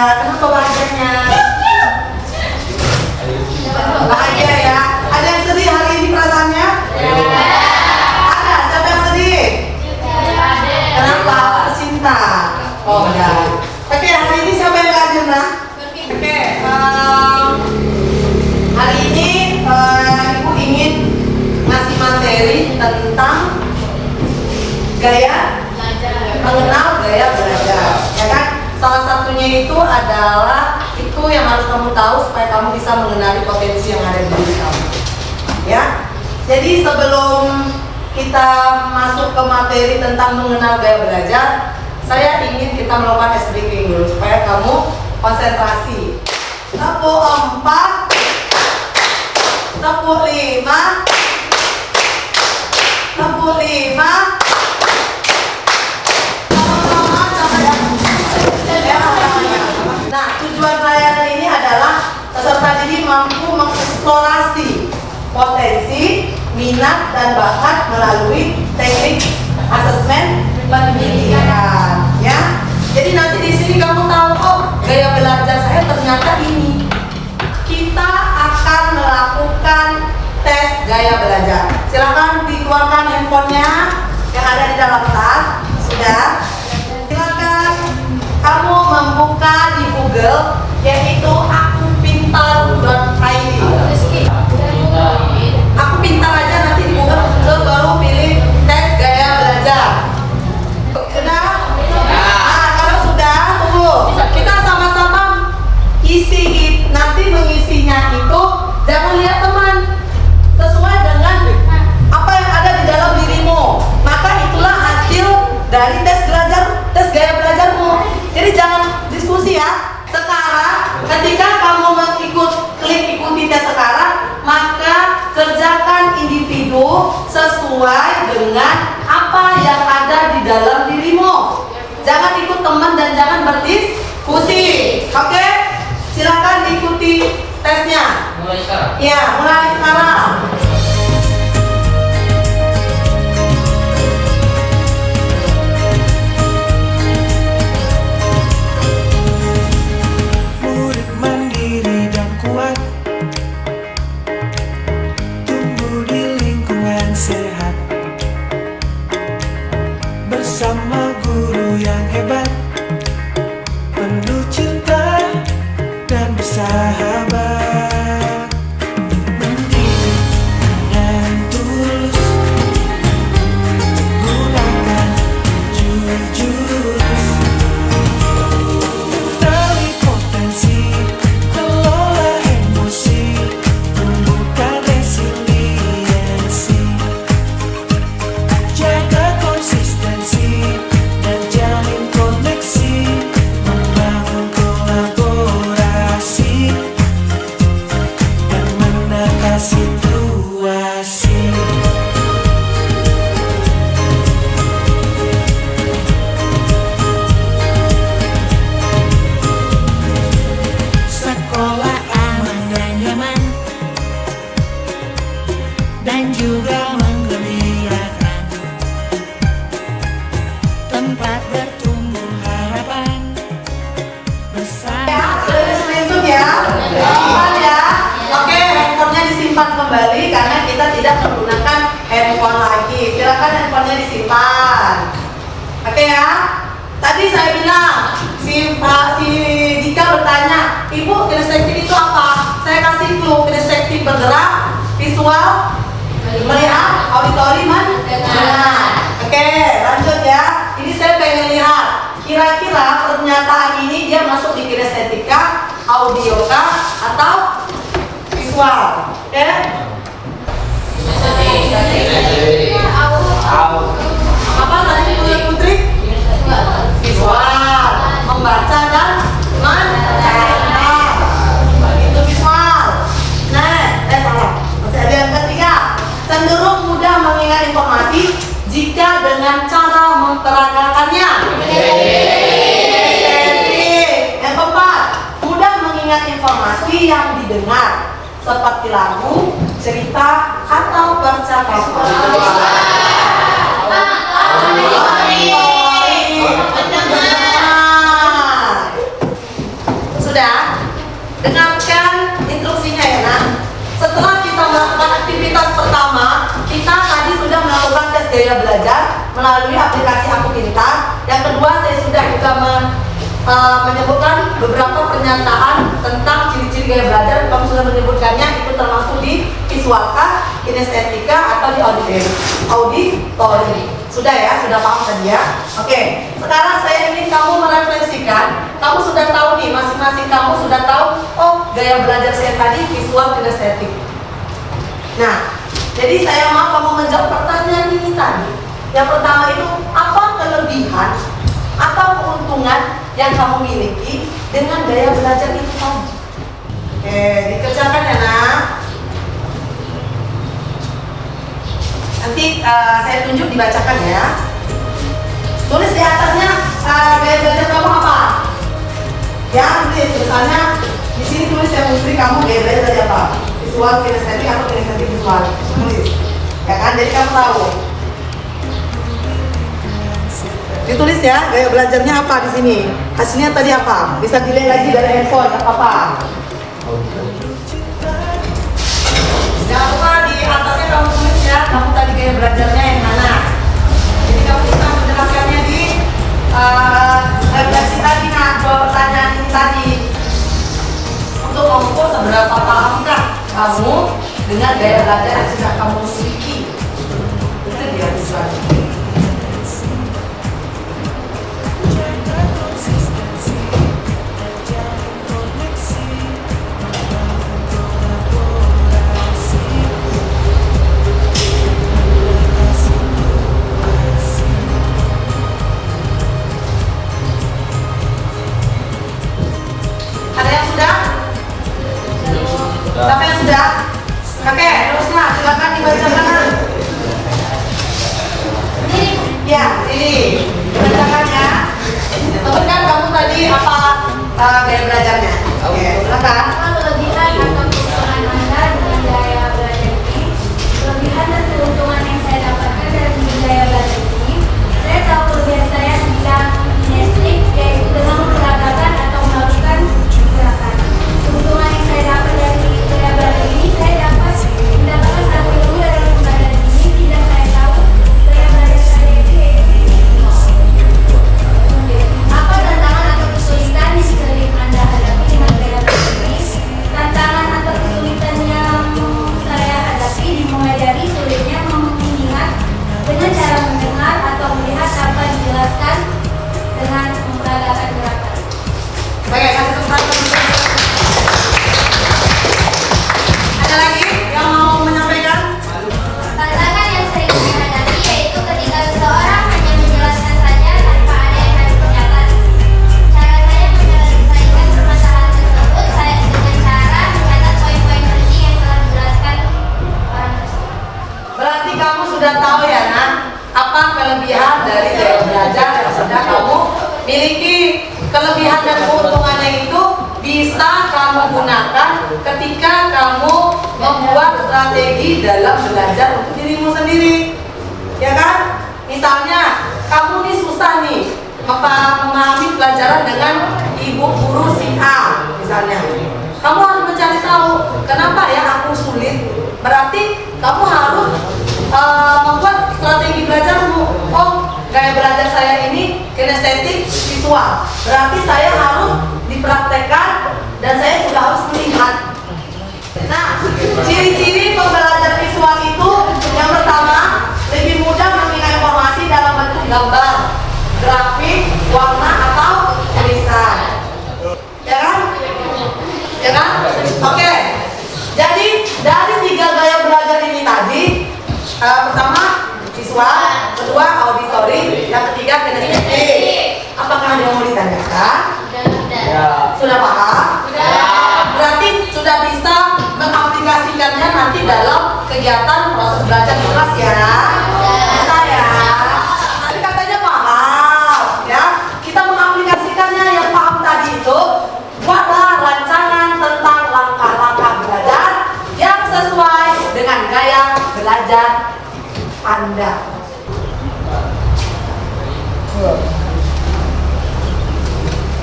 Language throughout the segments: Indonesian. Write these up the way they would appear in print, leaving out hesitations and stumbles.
Kenapa bahagianya? Bahagia ya. Ada yang sedih hari ini perasaannya? Ada. Siapa yang sedih? Kenapa? Cinta. Oh ya. Oke, hari ini siapa yang gak hadir nah? Oke. Hari ini Ibu ingin ngasih materi tentang gaya mengenal gaya belajar, ya kan? Salah satunya itu adalah itu yang harus kamu tahu supaya kamu bisa mengenali potensi yang ada di diri kamu, ya. Jadi sebelum kita masuk ke materi tentang mengenal gaya belajar, saya ingin kita melakukan ice breaking dulu supaya kamu konsentrasi. Tepuk 4, tepuk 5, tepuk 5. Nah, tujuan layanan ini adalah peserta didik mampu mengeksplorasi potensi, minat, dan bakat melalui teknik asesmen pendidikan, ya. Jadi nanti di sini kamu tahu, oh, gaya belajar saya ternyata ini. Kita akan melakukan tes gaya belajar. Silakan dikeluarkan handphonenya yang ada di dalam tas. Sudah. Silakan kamu membuka di Google, yaitu akupintar.id. Aku pintar aja, nanti di Google muncul, baru pilih tes gaya belajar. Sudah? Nah, kalau sudah, tunggu. Kita sama-sama isi. Nanti mengisinya itu jangan lihat teman, sesuai dengan apa yang ada di dalam dirimu. Maka itulah hasil dari tes gaya belajarmu. Jadi jangan diskusi ya. Sekarang ketika kamu klik ikuti tes sekarang, maka kerjakan individu sesuai dengan apa yang ada di dalam dirimu. Jangan ikut teman dan jangan berdiskusi. Oke? Silakan diikuti tesnya. Mulai sekarang? Iya, mulai sekarang. Bersama guru yang hebat, penuh cinta dan bersahabat, mendidik dengan tulus, gunakan jurus, kenali potensi, kelola emosi, tumbuhkan resiliensi, jaga konsistensi dan jalin koneksi, membangun kolaborasi dan menata situasi. Sekolah aman dan nyaman dan juga menggembirakan, tempat bertumbuh harapan bersama. Ya, sudah di-screenshot ya. Simpan ya. Oke, handphonenya disimpan kembali karena kita tidak menggunakan handphone lagi. Silakan handphonenya disimpan. Oke ya. Tadi saya bilang si Dika bertanya, Ibu, kinestetik itu apa? Saya kasih clue, kinestetik bergerak, visual melihat, auditori mendengar. Oke, lanjut ya. Ini saya pengen lihat kira-kira pernyataan ini dia masuk di kinestetika, audioka, atau visual. Oke? Apa tadi Putri? Visual, membaca dan mencatat. Itu visual. Nah, salah. Masih ada yang ketiga. Cenderung mudah mengingat informasi jika dengan cara memperagakannya. Yang keempat, mudah mengingat informasi yang didengar seperti lagu, cerita, atau percakapan. belajar melalui aplikasi Aku Pintar. Yang kedua, saya sudah juga menyebutkan beberapa pernyataan tentang ciri-ciri gaya belajar. Kamu sudah menyebutkannya, itu termasuk di visualka, kinestetika, atau di auditori. Sudah ya, sudah paham tadi ya. Oke, sekarang saya ingin kamu merefleksikan. Kamu sudah tahu nih, masing-masing kamu sudah tahu, oh gaya belajar saya tadi visual, kinestetik. Nah, jadi saya mau kamu menjawab pertanyaan ini tadi. Yang pertama itu, apa kelebihan atau keuntungan yang kamu miliki dengan gaya belajar itu tadi? Oke, dikerjakan ya nak. Nanti saya tunjuk, dibacakan ya. Tulis di atasnya gaya belajar kamu apa? Ya, tulis. Misalnya di sini tulis yang menteri kamu gaya belajar dari apa? Visual, kinestetik atau kinestetik visual. Tulis. Ya kan, jadi kamu tahu. Ditulis ya, gaya belajarnya apa di sini? Hasilnya tadi apa? Bisa dilihat lagi dari handphone, apa? Jangan lupa di atasnya kamu tulis ya, kamu tadi gaya belajarnya yang mana. Jadi kamu bisa menjelaskannya di refleksi tadi, nah, jawab pertanyaan ini tadi. Untuk mengukur seberapa pahamkah kamu dengan gaya belajar yang sudah kamu miliki. Itu dia visualnya. Siapa yang sudah? Oke, terusnya silakan dibacakan. Ya, ini dibacakan ya. Sebutkan kamu tadi apa gaya belajarnya. Oke, silakan. Kelebihan atau keuntungan Anda dengan gaya belajar ini. Kelebihan dan keuntungan yang saya dapatkan dari gaya belajar ini, saya tahu kelebihan saya di bidang kinestetik, yaitu dengan menggerakkan atau melakukan gerakan. Keuntungan yang saya dapat dari gaya belajar ini, saya dapat mendapatkan satu ilmu dari belajar ini, tidak saya tahu gaya belajar saya itu yaitu apa tantangan atau kesulitan yang sering Anda hadapi dengan gaya belajar ini? Tantangan atau kesulitan yang saya hadapi dimulai dari sulitnya mengingat dengan cara mendengar atau melihat tanpa dijelaskan dengan memperagakan gerakan. Baik, kasih kesempatan. Ada lagi yang mau menyampaikan? Tantangan yang sering saya hadapi yaitu ketika seseorang hanya menjelaskan saja tanpa ada yang harus dicatat. Cara saya menyelesaikan permasalahan tersebut saya dengan cara mencatat poin-poin penting yang telah dijelaskan orang tersebut. Berarti kamu sudah tahu ya nak, apa kelebihan dari gaya belajar yang sudah kamu miliki. Kelebihan dan keuntungannya itu bisa kamu gunakan ketika kamu membuat strategi dalam belajar untuk dirimu sendiri, ya kan? Misalnya kamu nih susah nih memahami pelajaran dengan ibu guru si A misalnya, kamu harus mencari tahu kenapa ya aku sulit. Berarti kamu harus membuat strategi belajarmu. Oh, gaya belajar saya ini kinestetik visual, berarti saya harus dipraktekkan dan saya juga harus melihat. Nah, ciri-ciri pembelajar visual itu yang pertama, lebih mudah mengingat informasi dalam bentuk gambar, grafik, warna atau tulisan. Ya kan? Ya kan? Oke. Jadi dari 3 gaya belajar ini tadi, pertama visual, kedua auditori, yang ketiga kinestetik. Apakah ada yang mau ditanyakan? Sudah paham? Berarti sudah bisa mengaplikasikannya nanti dalam kegiatan proses belajar di kelas ya? Bisa ya? Tapi katanya paham ya? Kita mengaplikasikannya yang paham tadi itu, buatlah rancangan tentang langkah-langkah belajar yang sesuai dengan gaya belajar Anda.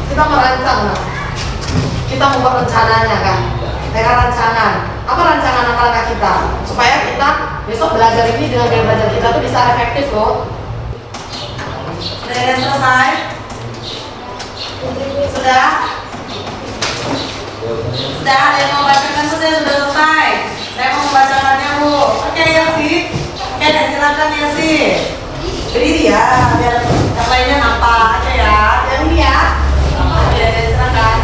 Kita merancang, kita membuat rencananya kan, rancangan. Apa rancangan langkah kita supaya kita besok belajar ini dengan gaya belajar kita tuh bisa efektif loh. Sudah selesai? Sudah? Sudah, ada yang mau bacakan sudah selesai. Saya mau membacakannya Bu. Oke ya sih. Oke, silakan ya sih. Berdiri ya, biar yang lainnya nampak. Oke ya, yang ini ya. Oke, silakan.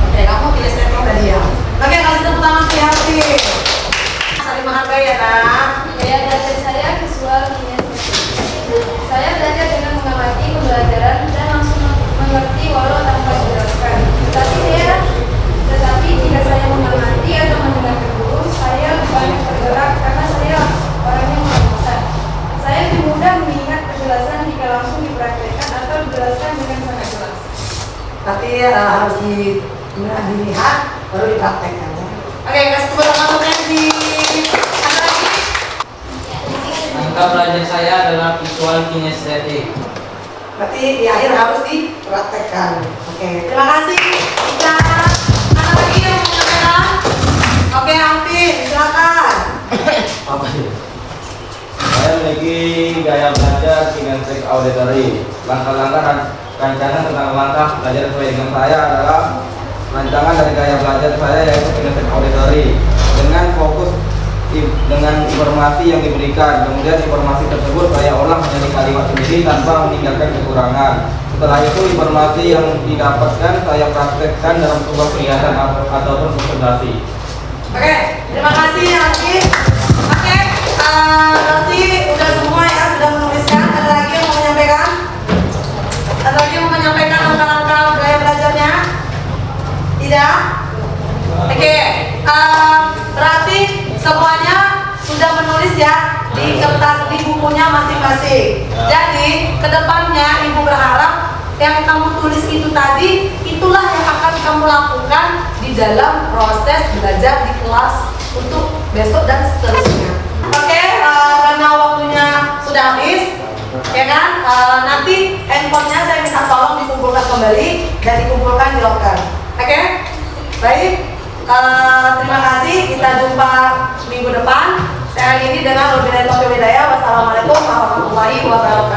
Oke, kamu pilih statement tadi ya. Oke, kasih tepuk tangan ke Yati. Saling menghargai ya nak. Gaya belajar saya visual kinestetik. Saya belajar dengan mengamati pembelajaran dan langsung mengerti walau tanpa dijelaskan. Tetapi jika saya mengamati atau mendengarkan guru, saya banyak tergerak karena saya orangnya kurang besar. Saya lebih mudah mengingat penjelasan jika langsung dipraktekkan atau dijelaskan dengan sangat jelas. Tapi harus dilihat baru dipraktekkan. Oke, kasih tepuk tangan untuk Nancy. Ada lagi? Angka belajar saya adalah visual kinestetik. Berarti di akhir harus dipraktekkan. Oke, terima kasih. Ika, ada lagi yang mau menyampaikan? Oke, Alvin, silakan. Apa sih? Saya memiliki gaya belajar kinestetik auditory. Langkah-langkah rancangan tentang langkah belajar sesuai dengan saya adalah rancangan dari gaya belajar saya yaitu kinestetik auditory dengan fokus dengan informasi yang diberikan, kemudian informasi tersebut saya olah menjadi kalimat sendiri tanpa meninggalkan kekurangan. Setelah itu informasi yang didapatkan saya praktekkan dalam sebuah kegiatan ataupun presentasi. Oke, terima kasih Alvin. Oke, berarti udah semua ya sudah menuliskan. Ada lagi yang mau menyampaikan? Ada lagi yang mau menyampaikan langkah-langkah gaya belajarnya? Tidak? Oke, berarti semuanya sudah menulis ya di kertas di bukunya masing-masing. Jadi kedepannya ibu berharap yang kamu tulis itu tadi itulah yang akan kamu lakukan di dalam proses belajar di kelas untuk besok dan seterusnya. Oke, karena waktunya sudah habis, ya kan? Nanti handphonenya saya minta tolong dikumpulkan kembali dan dikumpulkan di loker. Oke, baik. Terima kasih. Kita jumpa minggu depan. Saya akhiri dengan wabillahi taufiq wal hidayah. Wassalamualaikum warahmatullahi wabarakatuh.